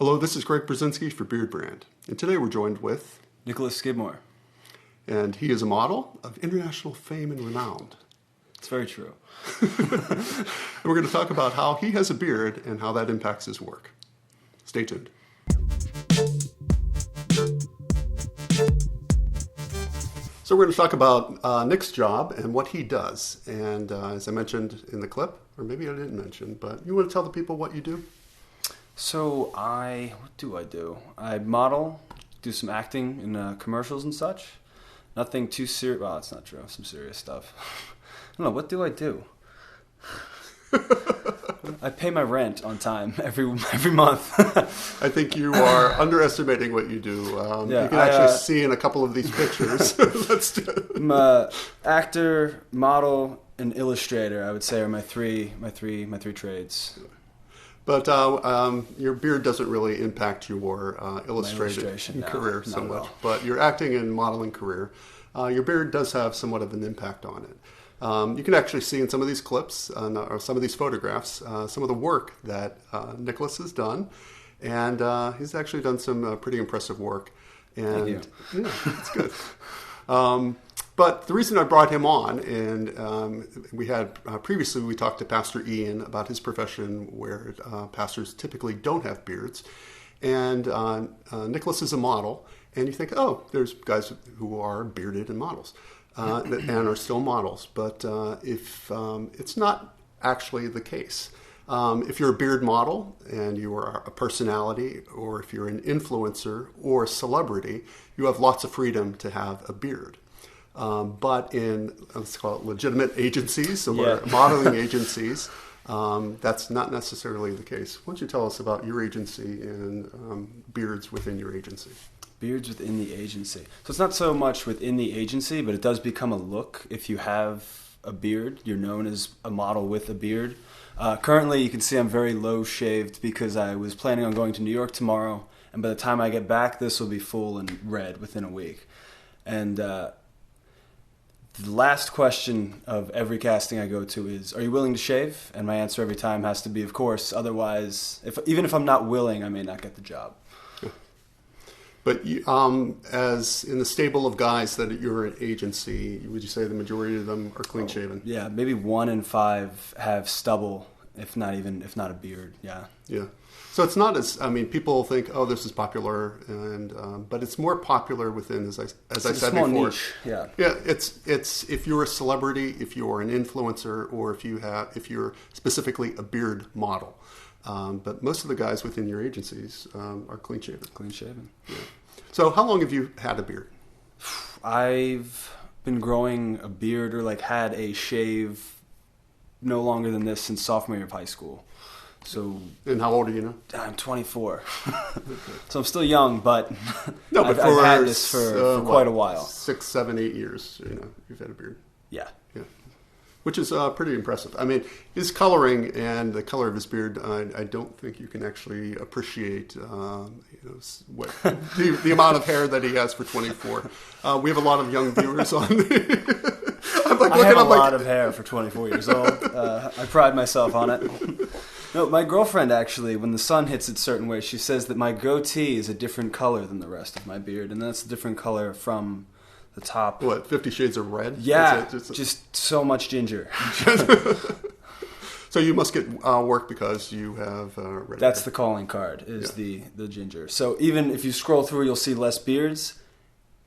Hello, this is Greg Berzinsky for Beardbrand, and today we're joined with... Nicholas Skidmore. And he is a model of international fame and renown. It's very true. And we're going to talk about how he has a beard and how that impacts his work. Stay tuned. So we're going to talk about Nick's job and what he does. And as I mentioned in the clip, or maybe I didn't mention, but you want to tell the people what you do? So what do I do? I model, do some acting in commercials and such. Nothing too serious. Well, that's not true. Some serious stuff. I don't know. What do I do? I pay my rent on time every month. I think you are underestimating what you do. You can actually see in a couple of these pictures. I'm an actor, model, and illustrator. I would say are my three trades. But your beard doesn't really impact your illustration career so much. But your acting and modeling career, your beard does have somewhat of an impact on it. You can actually see in some of these clips, or some of these photographs, some of the work that Nicholas has done. And he's actually done some pretty impressive work. And thank you. Yeah, it's good. But the reason I brought him on, and we had previously we talked to Pastor Ian about his profession, where pastors typically don't have beards, and Nicholas is a model, and you think, oh, there's guys who are bearded and models, and are still models, but if it's not actually the case. If you're a beard model and you are a personality, or if you're an influencer or a celebrity, you have lots of freedom to have a beard. But in, let's call it legitimate agencies or modeling agencies, that's not necessarily the case. Why don't you tell us about your agency and beards within your agency? Beards within the agency. So it's not so much within the agency, but it does become a look. If you have a beard, you're known as a model with a beard. Currently, you can see I'm very low shaved because I was planning on going to New York tomorrow, and by the time I get back, this will be full and red within a week. And the last question of every casting I go to is, are you willing to shave? And my answer every time has to be, of course. Otherwise, even if I'm not willing, I may not get the job. But you, as in the stable of guys that you're an agency, would you say the majority of them are clean shaven? Yeah, maybe 1 in 5 have stubble, if not a beard. Yeah. Yeah. So it's not as, people think, oh, this is popular, and but it's more popular within, as I said small before. Niche. Yeah. Yeah. It's if you're a celebrity, if you're an influencer, or if you're specifically a beard model. But most of the guys within your agencies are clean shaven. Clean shaven. Yeah. So how long have you had a beard? I've been growing a beard or had a shave no longer than this since sophomore year of high school. So. And how old are you now? I'm 24. So I'm still young, but no, but I've had this for quite a while. 6, 7, 8 years. You've had a beard. Yeah. Yeah. Which is pretty impressive. His coloring and the color of his beard, I don't think you can actually appreciate what the amount of hair that he has for 24. We have a lot of young viewers on. I have a lot of hair for 24 years old. I pride myself on it. No, my girlfriend actually, when the sun hits it certain ways, she says that my goatee is a different color than the rest of my beard, and that's a different color from the top. What, 50 Shades of Red? Yeah, just so much ginger. So you must get work because you have red That's hair. The calling card, is the ginger. So even if you scroll through, you'll see less beards.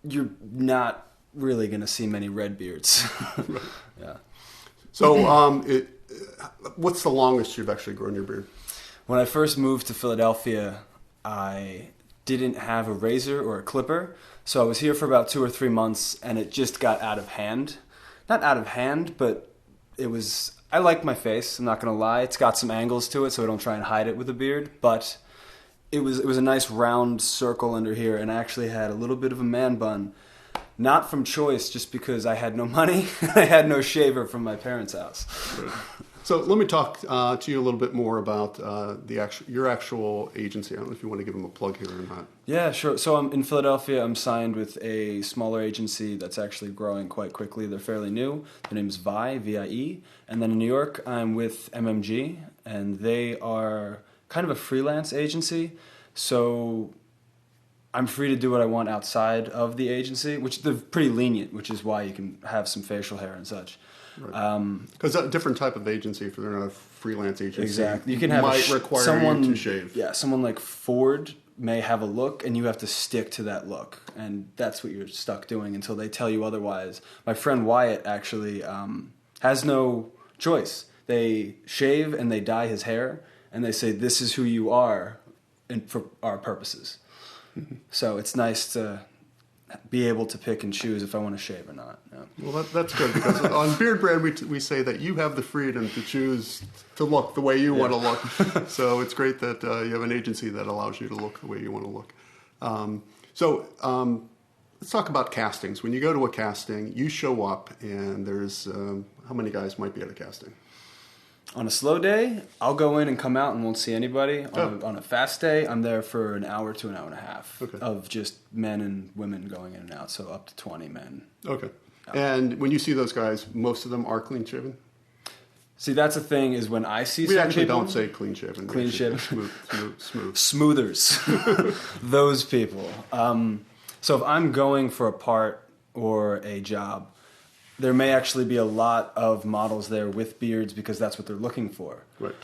You're not really going to see many red beards. Right. Yeah. So what's the longest you've actually grown your beard? When I first moved to Philadelphia, I didn't have a razor or a clipper. So I was here for about 2 or 3 months, and it just got out of hand. Not out of hand, but it was... I like my face, I'm not going to lie. It's got some angles to it, so I don't try and hide it with a beard. But it was a nice round circle under here, and I actually had a little bit of a man bun. Not from choice, just because I had no money. I had no shaver from my parents' house. So let me talk to you a little bit more about your actual agency. I don't know if you want to give them a plug here or not. Yeah, sure. So I'm in Philadelphia. I'm signed with a smaller agency that's actually growing quite quickly. They're fairly new. Their name is VIE, V-I-E. And then in New York, I'm with MMG, and they are kind of a freelance agency. So I'm free to do what I want outside of the agency, which they're pretty lenient, which is why you can have some facial hair and such. Because a different type of agency, if they're not a freelance agency, exactly, you can have might require someone you to shave. Yeah, someone like Ford may have a look, and you have to stick to that look, and that's what you're stuck doing until they tell you otherwise. My friend Wyatt actually has no choice. They shave and they dye his hair, and they say, "This is who you are, for our purposes." So it's nice to be able to pick and choose if I want to shave or not. Yeah. Well, that's good, because on Beardbrand we say that you have the freedom to choose to look the way you want to look. So it's great that you have an agency that allows you to look the way you want to look. Let's talk about castings. When you go to a casting, you show up, and there's how many guys might be at a casting? On a slow day, I'll go in and come out and won't see anybody. On a fast day, I'm there for an hour to an hour and a half of just men and women going in and out, so up to 20 men. Okay. And when you see those guys, most of them are clean-shaven? See, that's the thing, is when I see we actually don't say clean-shaven. Clean-shaven. Smooth. Smoothers. Those people. So if I'm going for a part or a job, there may actually be a lot of models there with beards because that's what they're looking for. Right.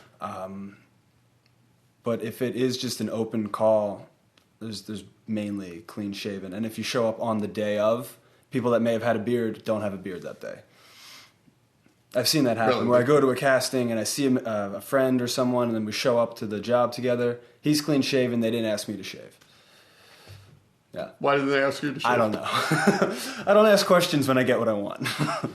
But if it is just an open call, there's mainly clean shaven. And if you show up on the day of, people that may have had a beard don't have a beard that day. I've seen that happen, where I go to a casting and I see a friend or someone, and then we show up to the job together. He's clean shaven. They didn't ask me to shave. Yeah. Why did they ask you to shave? I don't know. I don't ask questions when I get what I want.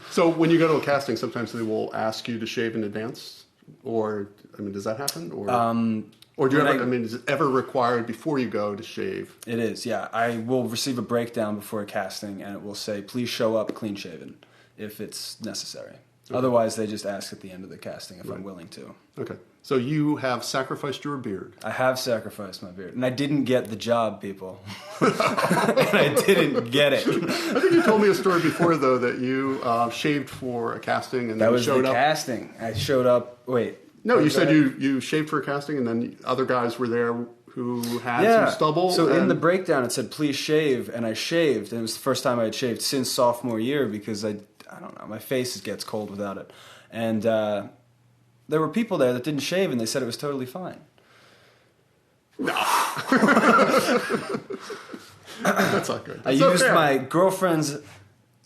So when you go to a casting, sometimes they will ask you to shave in advance? Or, I mean, does that happen? Or do you ever, is it ever required before you go to shave? It is, yeah. I will receive a breakdown before a casting, and it will say, please show up clean shaven if it's necessary. Okay. Otherwise, they just ask at the end of the casting if I'm willing to. Okay. So you have sacrificed your beard. I have sacrificed my beard. And I didn't get the job, people. And I didn't get it. I think you told me a story before, though, that you shaved for a casting and then showed up. That was the casting. I showed up. Wait. No, you said you shaved for a casting, and then other guys were there who had some stubble. So in the breakdown, it said, please shave. And I shaved. And it was the first time I had shaved since sophomore year because I don't know, my face gets cold without it. And there were people there that didn't shave, and they said it was totally fine. No. That's not good. I used my girlfriend's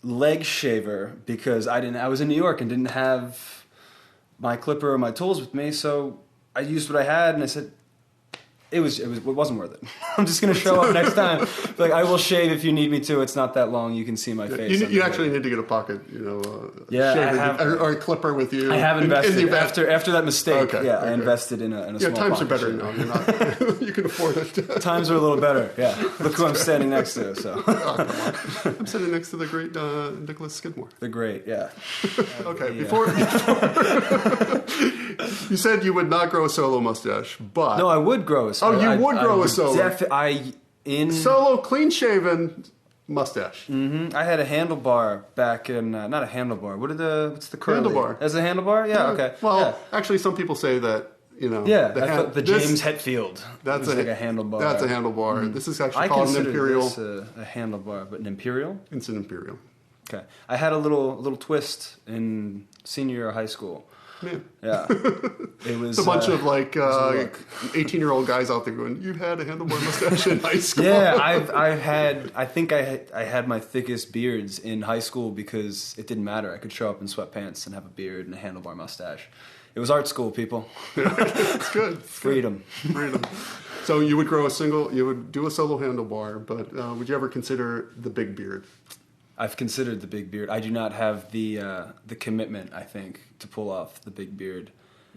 leg shaver because I was in New York and didn't have my clipper or my tools with me, so I used what I had, and I said, it wasn't worth it. I'm just going to show up next time. Like, I will shave if you need me to. It's not that long. You can see my face. You actually need to get a pocket, shaver or a clipper with you. I have invested after that mistake. I invested in a small times pocket are better shaver. now. You're not, you can afford it. Times are a little better. Yeah. Look who I'm standing next to. So. Oh, come on. I'm sitting next to the great Nicholas Skidmore. The great, yeah. Okay. Before you said you would not grow a solo mustache, but no, I would grow a solo. Oh, you would grow a solo. Solo clean-shaven mustache. Mm-hmm. I had a handlebar back in not a handlebar. What's the curly? Handlebar. As a handlebar? Yeah. Okay. Well, actually, some people say that. Yeah, the James Hetfield. That's like a handlebar. That's a handlebar. Mm-hmm. This is actually called an imperial. This a handlebar, but an imperial. It's an imperial. Okay, I had a little twist in senior year of high school. Yeah. It was a bunch of 18-year-old guys out there going, "You've had a handlebar mustache in high school." Yeah, I think I had my thickest beards in high school because it didn't matter. I could show up in sweatpants and have a beard and a handlebar mustache. It was art school, people. It's good. Freedom. So you would do a solo handlebar, but would you ever consider the big beard? I've considered the big beard. I do not have the commitment, I think, to pull off the big beard.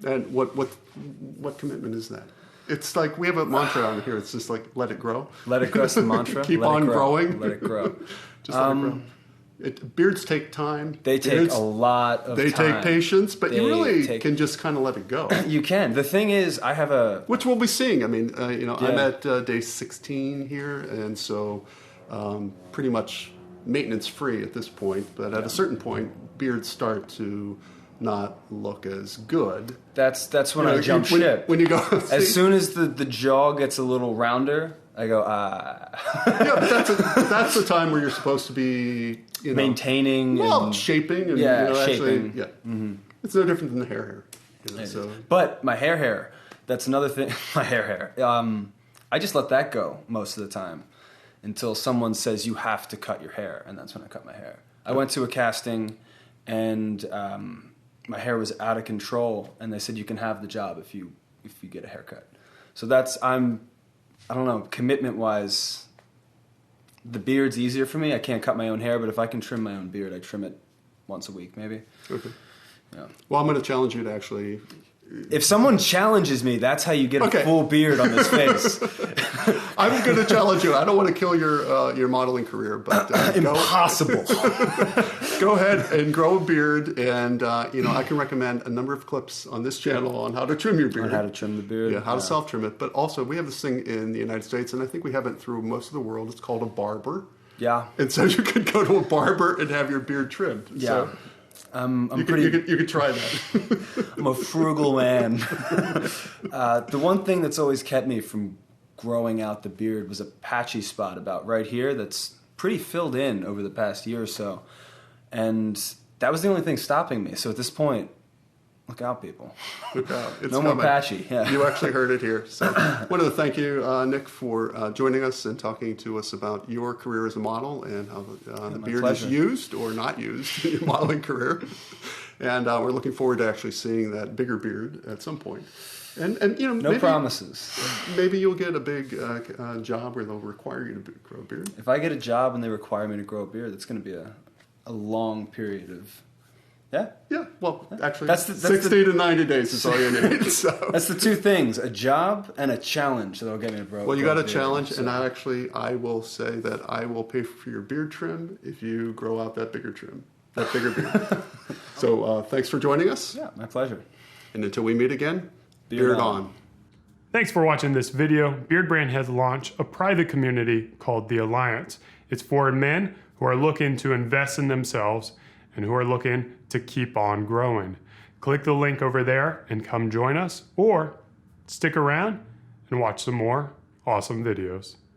And what commitment is that? It's like we have a mantra on here. It's just like let it grow. Let it grow. That's the mantra. Keep on growing. Let it grow. Just let it grow. Beards take time. They take a lot of time. They take patience, but you really can just kind of let it go. You can. The thing is, I have which we'll be seeing. I mean, I'm at day 16 here, and so pretty much maintenance free at this point. But at a certain point, beards start to not look as good. That's when I jump ship. When you go, as soon as the jaw gets a little rounder, I go, Yeah, but that's the time where you're supposed to be, maintaining, shaping, and shaping. Actually, mm-hmm. It's no different than the hair. So. But my hair. That's another thing. My hair. I just let that go most of the time until someone says you have to cut your hair, and that's when I cut my hair. I went to a casting, and my hair was out of control, and they said you can have the job if you get a haircut. So I don't know, commitment-wise, the beard's easier for me. I can't cut my own hair, but if I can trim my own beard, I trim it once a week, maybe. Okay. Yeah. Well, I'm going to challenge you to actually... If someone challenges me, that's how you get a full beard on this face. I'm going to challenge you. I don't want to kill your modeling career, but impossible. Go ahead and grow a beard, and I can recommend a number of clips on this channel on how to trim your beard. On how to trim the beard. Yeah, how to self-trim it. But also, we have this thing in the United States, and I think we have it through most of the world. It's called a barber. Yeah. And so you could go to a barber and have your beard trimmed. Yeah. So you could try that. I'm a frugal man. The one thing that's always kept me from growing out the beard was a patchy spot about right here that's pretty filled in over the past year or so. And that was the only thing stopping me. So at this point, look out, people. Look out. It's no coming. more patchy. Yeah. You actually heard it here. So I wanted to thank you, Nick, for joining us and talking to us about your career as a model and how the beard pleasure. is used or not used in your modeling career. And we're looking forward to actually seeing that bigger beard at some point. And no maybe, promises. Maybe you'll get a big job where they'll require you to grow a beard. If I get a job and they require me to grow a beard, that's going to be a long period of... Yeah? Yeah, well, actually, that's 60 to 90 days is all you need. So. That's the two things, a job and a challenge that'll get me to grow. Well, you got a challenge, so. And I will say that I will pay for your beard trim if you grow out that bigger beard. So thanks for joining us. Yeah, my pleasure. And until we meet again, beard on. Thanks for watching this video. Beardbrand has launched a private community called The Alliance. It's for men who are looking to invest in themselves and who are looking to keep on growing. Click the link over there and come join us, or stick around and watch some more awesome videos.